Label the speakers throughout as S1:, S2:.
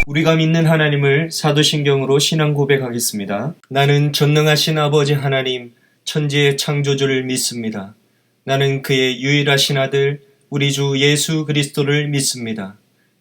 S1: 우리가 믿는 하나님을 사도신경으로 신앙 고백하겠습니다. 나는 전능하신 아버지 하나님, 천지의 창조주를 믿습니다. 나는 그의 유일하신 아들, 우리 주 예수 그리스도를 믿습니다.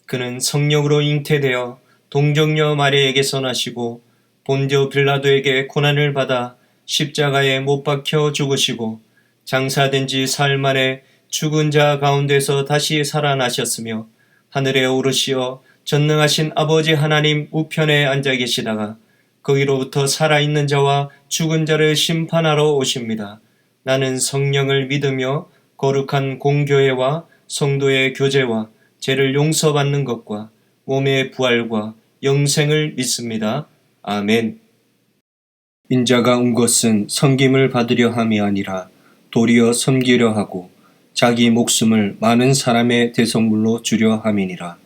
S1: 그는 성령으로 잉태되어 동정녀 마리에게서 나시고 본디오 빌라도에게 고난을 받아 십자가에 못 박혀 죽으시고 장사된 지 사흘 만에 죽은 자 가운데서 다시 살아나셨으며 하늘에 오르시어 전능하신 아버지 하나님 우편에 앉아 계시다가 거기로부터 살아있는 자와 죽은 자를 심판하러 오십니다. 나는 성령을 믿으며 거룩한 공교회와 성도의 교제와 죄를 용서받는 것과 몸의 부활과 영생을 믿습니다. 아멘. 인자가 온 것은 섬김을 받으려 함이 아니라 도리어 섬기려 하고 자기 목숨을 많은 사람의 대성물로 주려 함이니라.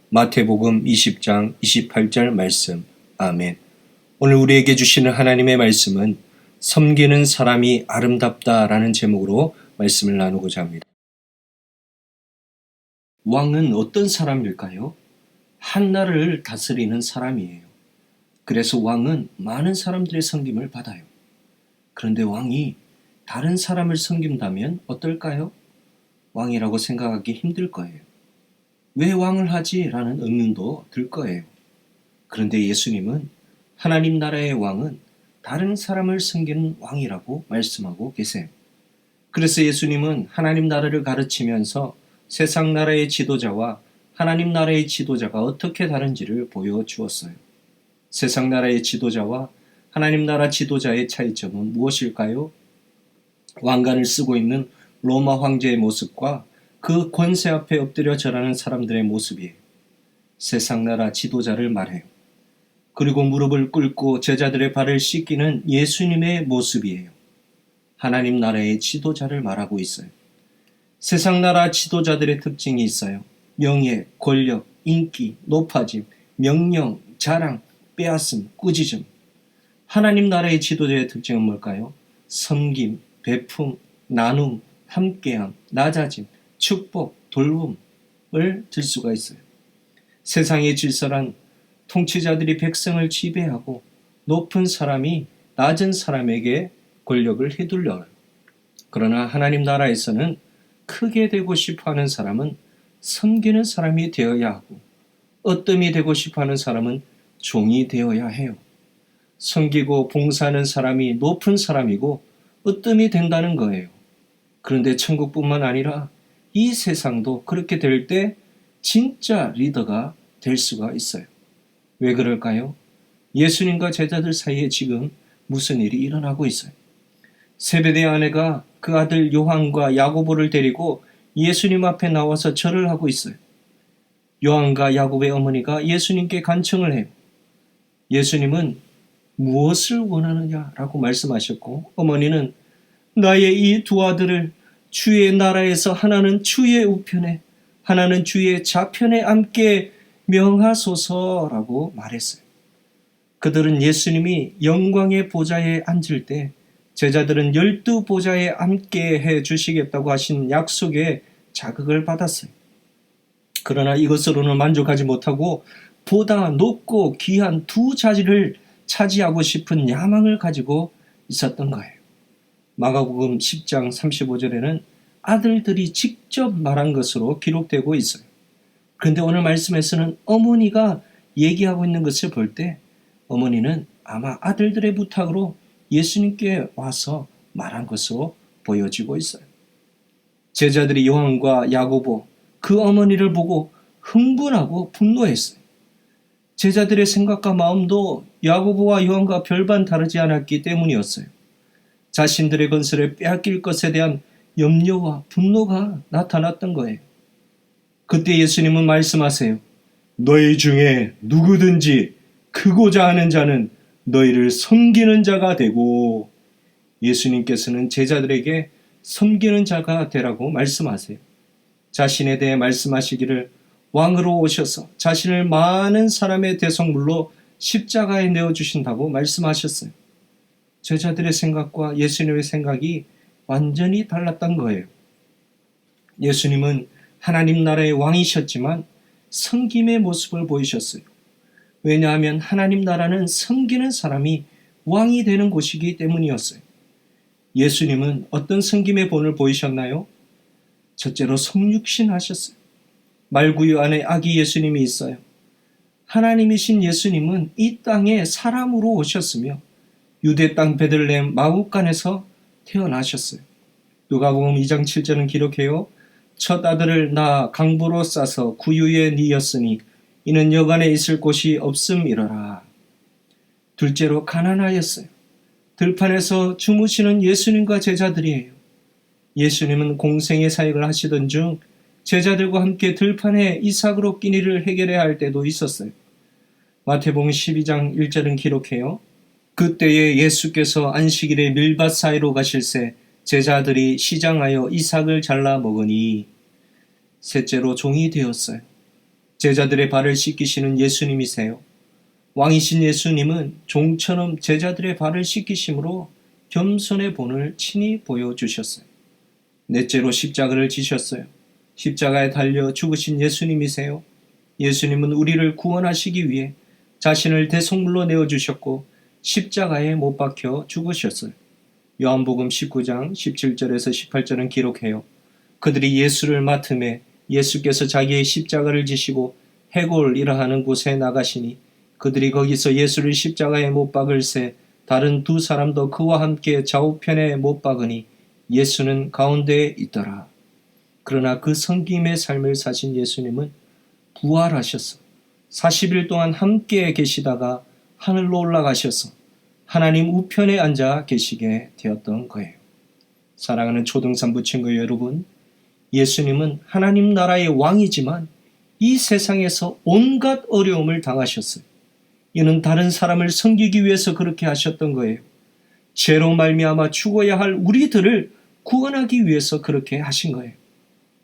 S1: 마태복음 20장 28절 말씀. 아멘. 오늘 우리에게 주시는 하나님의 말씀은 섬기는 사람이 아름답다라는 제목으로 말씀을 나누고자 합니다. 왕은 어떤 사람일까요? 한 나라를 다스리는 사람이에요. 그래서 왕은 많은 사람들의 섬김을 받아요. 그런데 왕이 다른 사람을 섬긴다면 어떨까요? 왕이라고 생각하기 힘들 거예요. 왜 왕을 하지? 라는 의문도 들 거예요. 그런데 예수님은 하나님 나라의 왕은 다른 사람을 섬기는 왕이라고 말씀하고 계세요. 그래서 예수님은 하나님 나라를 가르치면서 세상 나라의 지도자와 하나님 나라의 지도자가 어떻게 다른지를 보여주었어요. 세상 나라의 지도자와 하나님 나라 지도자의 차이점은 무엇일까요? 왕관을 쓰고 있는 로마 황제의 모습과 그 권세 앞에 엎드려 절하는 사람들의 모습이에요. 세상 나라 지도자를 말해요. 그리고 무릎을 꿇고 제자들의 발을 씻기는 예수님의 모습이에요. 하나님 나라의 지도자를 말하고 있어요. 세상 나라 지도자들의 특징이 있어요. 명예, 권력, 인기, 높아짐, 명령, 자랑, 빼앗음, 꾸짖음. 하나님 나라의 지도자의 특징은 뭘까요? 섬김, 베품, 나눔, 함께함, 낮아짐, 축복, 돌봄을 들 수가 있어요. 세상의 질서란 통치자들이 백성을 지배하고 높은 사람이 낮은 사람에게 권력을 휘둘러요. 그러나 하나님 나라에서는 크게 되고 싶어하는 사람은 섬기는 사람이 되어야 하고 어뜸이 되고 싶어하는 사람은 종이 되어야 해요. 섬기고 봉사하는 사람이 높은 사람이고 으뜸이 된다는 거예요. 그런데 천국뿐만 아니라 이 세상도 그렇게 될 때 진짜 리더가 될 수가 있어요. 왜 그럴까요? 예수님과 제자들 사이에 지금 무슨 일이 일어나고 있어요. 세베대의 아내가 그 아들 요한과 야고보를 데리고 예수님 앞에 나와서 절을 하고 있어요. 요한과 야고보의 어머니가 예수님께 간청을 해요. 예수님은 무엇을 원하느냐라고 말씀하셨고 어머니는 나의 이 두 아들을 주의 나라에서 하나는 주의 우편에 하나는 주의 좌편에 앉게 명하소서라고 말했어요. 그들은 예수님이 영광의 보좌에 앉을 때 제자들은 12 보좌에 앉게 해 주시겠다고 하신 약속에 자극을 받았어요. 그러나 이것으로는 만족하지 못하고 보다 높고 귀한 두 자리를 차지하고 싶은 야망을 가지고 있었던 거예요. 마가복음 10장 35절에는 아들들이 직접 말한 것으로 기록되고 있어요. 그런데 오늘 말씀에서는 어머니가 얘기하고 있는 것을 볼 때 어머니는 아마 아들들의 부탁으로 예수님께 와서 말한 것으로 보여지고 있어요. 제자들이 요한과 야고보 그 어머니를 보고 흥분하고 분노했어요. 제자들의 생각과 마음도 야고보와 요한과 별반 다르지 않았기 때문이었어요. 자신들의 건설을 빼앗길 것에 대한 염려와 분노가 나타났던 거예요. 그때 예수님은 말씀하세요. 너희 중에 누구든지 크고자 하는 자는 너희를 섬기는 자가 되고, 예수님께서는 제자들에게 섬기는 자가 되라고 말씀하세요. 자신에 대해 말씀하시기를 왕으로 오셔서 자신을 많은 사람의 대성물로 십자가에 내어주신다고 말씀하셨어요. 제자들의 생각과 예수님의 생각이 완전히 달랐던 거예요. 예수님은 하나님 나라의 왕이셨지만 섬김의 모습을 보이셨어요. 왜냐하면 하나님 나라는 섬기는 사람이 왕이 되는 곳이기 때문이었어요. 예수님은 어떤 섬김의 본을 보이셨나요? 첫째로 성육신 하셨어요. 말구유 안에 아기 예수님이 있어요. 하나님이신 예수님은 이 땅에 사람으로 오셨으며 유대 땅 베들레헴 마구간에서 태어나셨어요. 누가복음 2장 7절은 기록해요. 첫 아들을 낳아 강보로 싸서 구유에 뉘었으니 이는 여간에 있을 곳이 없음이러라. 둘째로 가난하였어요. 들판에서 주무시는 예수님과 제자들이에요. 예수님은 공생의 사역을 하시던 중 제자들과 함께 들판에 이삭으로 끼니를 해결해야 할 때도 있었어요. 마태복음 12장 1절은 기록해요. 그때에 예수께서 안식일에 밀밭 사이로 가실새 제자들이 시장하여 이삭을 잘라 먹으니. 셋째로 종이 되었어요. 제자들의 발을 씻기시는 예수님이세요. 왕이신 예수님은 종처럼 제자들의 발을 씻기심으로 겸손의 본을 친히 보여주셨어요. 넷째로 십자가를 지셨어요. 십자가에 달려 죽으신 예수님이세요. 예수님은 우리를 구원하시기 위해 자신을 대속물로 내어주셨고 십자가에 못 박혀 죽으셨어요. 요한복음 19장 17절에서 18절은 기록해요. 그들이 예수를 맡음에 예수께서 자기의 십자가를 지시고 해골이라 하는 곳에 나가시니 그들이 거기서 예수를 십자가에 못 박을새 다른 두 사람도 그와 함께 좌우편에 못 박으니 예수는 가운데에 있더라. 그러나 그 섬김의 삶을 사신 예수님은 부활하셔서 40일 동안 함께 계시다가 하늘로 올라가셔서 하나님 우편에 앉아 계시게 되었던 거예요. 사랑하는 초등산부 친구 여러분, 예수님은 하나님 나라의 왕이지만 이 세상에서 온갖 어려움을 당하셨어요. 이는 다른 사람을 섬기기 위해서 그렇게 하셨던 거예요. 죄로 말미암아 죽어야 할 우리들을 구원하기 위해서 그렇게 하신 거예요.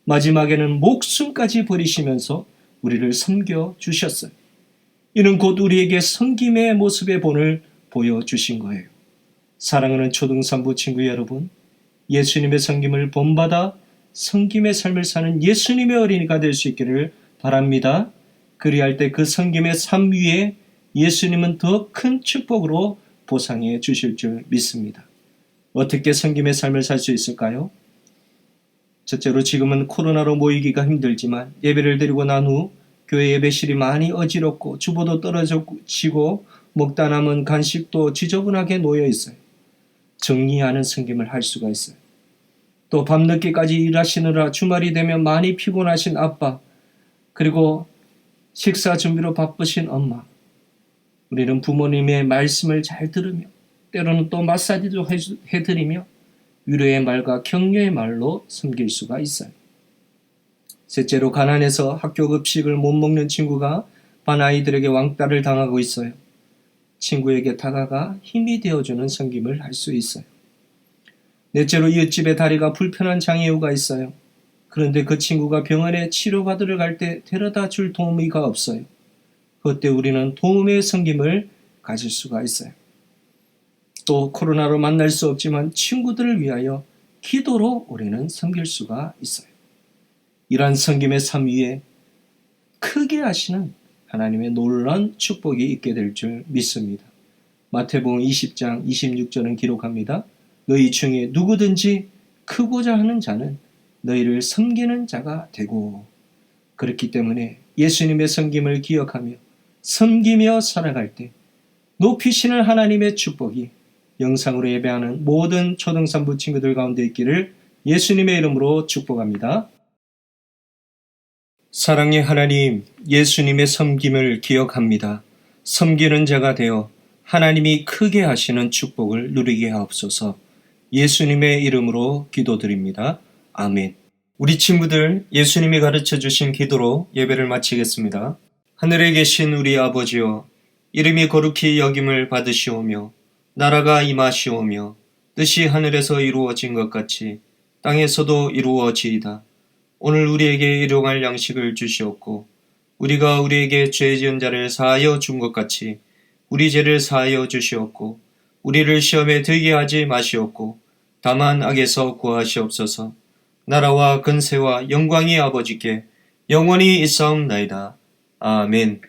S1: 마지막에는 목숨까지 버리시면서 우리를 섬겨 주셨어요. 이는 곧 우리에게 섬김의 모습의 본을 보여주신 거예요. 사랑하는 초등산부 친구 여러분, 예수님의 섬김을 본받아 섬김의 삶을 사는 예수님의 어린이가 될 수 있기를 바랍니다. 그리할 때 그 섬김의 삶 위에 예수님은 더 큰 축복으로 보상해 주실 줄 믿습니다. 어떻게 섬김의 삶을 살 수 있을까요? 첫째로 지금은 코로나로 모이기가 힘들지만 예배를 드리고 난 후 교회 예배실이 많이 어지럽고 주보도 떨어지고 먹다 남은 간식도 지저분하게 놓여 있어요. 정리하는 섬김을 할 수가 있어요. 또 밤늦게까지 일하시느라 주말이 되면 많이 피곤하신 아빠, 그리고 식사 준비로 바쁘신 엄마, 우리는 부모님의 말씀을 잘 들으며 때로는 또 마사지도 해드리며 위로의 말과 격려의 말로 섬길 수가 있어요. 셋째로 가난해서 학교 급식을 못 먹는 친구가 반 아이들에게 왕따를 당하고 있어요. 친구에게 다가가 힘이 되어주는 섬김을 할 수 있어요. 넷째로 이웃집에 다리가 불편한 장애우가 있어요. 그런데 그 친구가 병원에 치료받으러 갈 때 데려다 줄 도우미가 없어요. 그때 우리는 도움의 섬김을 가질 수가 있어요. 또 코로나로 만날 수 없지만 친구들을 위하여 기도로 우리는 섬길 수가 있어요. 이러한 섬김의 삶 위에 크게 하시는 하나님의 놀라운 축복이 있게 될 줄 믿습니다. 마태복음 20장 26절은 기록합니다. 너희 중에 누구든지 크고자 하는 자는 너희를 섬기는 자가 되고. 그렇기 때문에 예수님의 섬김을 기억하며 섬기며 살아갈 때 높이시는 하나님의 축복이 영상으로 예배하는 모든 초등산부 친구들 가운데 있기를 예수님의 이름으로 축복합니다. 사랑의 하나님, 예수님의 섬김을 기억합니다. 섬기는 자가 되어 하나님이 크게 하시는 축복을 누리게 하옵소서. 예수님의 이름으로 기도드립니다. 아멘. 우리 친구들, 예수님이 가르쳐 주신 기도로 예배를 마치겠습니다. 하늘에 계신 우리 아버지여, 이름이 거룩히 여김을 받으시오며 나라가 임하시오며 뜻이 하늘에서 이루어진 것 같이 땅에서도 이루어지이다. 오늘 우리에게 일용할 양식을 주시옵고 우리가 우리에게 죄 지은 자를 사하여 준 것 같이 우리 죄를 사하여 주시옵고 우리를 시험에 들게 하지 마시옵고 다만 악에서 구하시옵소서. 나라와 근세와 영광이 아버지께 영원히 있사옵나이다. 아멘.